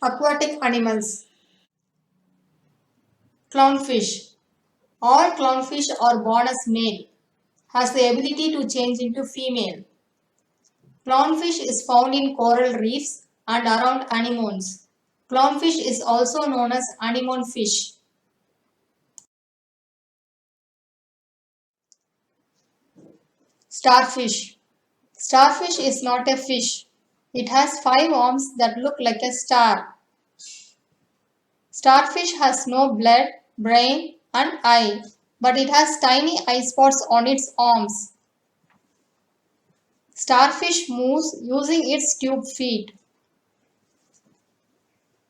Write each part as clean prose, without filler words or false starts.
Aquatic animals. Clownfish. All clownfish are born as male, has the ability to change into female. Clownfish is found in coral reefs and around anemones. Clownfish is also known as anemone fish. Starfish. Starfish is not a fish. It has 5 arms that look like a star. Starfish has no blood, brain, and eye, but it has tiny eye spots on its arms. Starfish moves using its tube feet.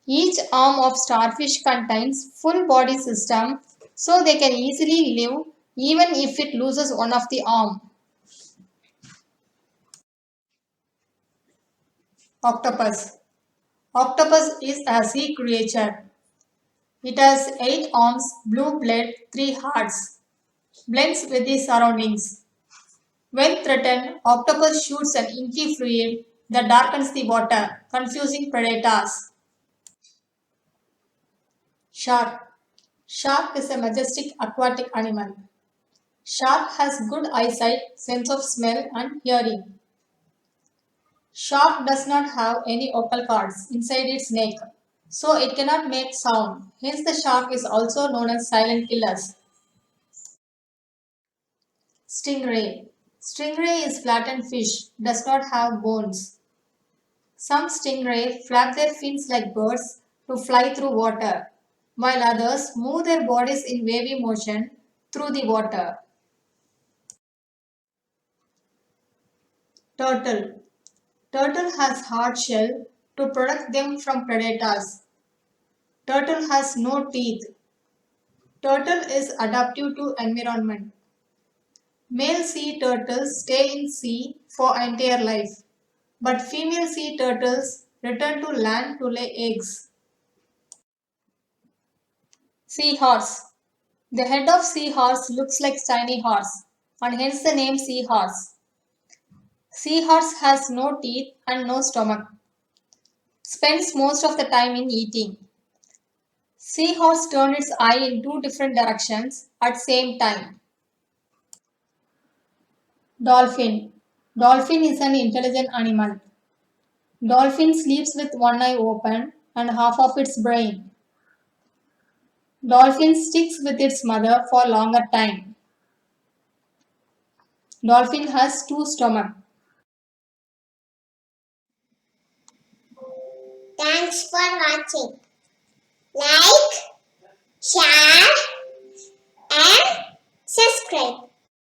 Each arm of starfish contains full body system so they can easily live even if it loses one of the arm. Octopus. Octopus is a sea creature. It has 8 arms, blue blood, 3 hearts. Blends with the surroundings. When threatened, octopus shoots an inky fluid that darkens the water, confusing predators. Shark. Shark is a majestic aquatic animal. Shark has good eyesight, sense of smell, and hearing. Shark does not have any vocal cords inside its neck, so it cannot make sound. Hence, the shark is also known as silent killers. Stingray. Stingray is flattened fish, does not have bones. Some stingray flap their fins like birds to fly through water, while others move their bodies in wavy motion through the water. Turtle. Turtle has hard shell to protect them from predators. Turtle has no teeth. Turtle is adaptive to environment. Male sea turtles stay in sea for entire life, but female sea turtles return to land to lay eggs. Seahorse. The head of seahorse looks like tiny horse, and hence the name seahorse. Seahorse has no teeth and no stomach. Spends most of the time in eating. Seahorse turns its eye in 2 different directions at same time. Dolphin. Dolphin is an intelligent animal. Dolphin sleeps with one eye open and half of its brain. Dolphin sticks with its mother for longer time. Dolphin has 2 stomachs. Thanks for watching. Like, share, and subscribe.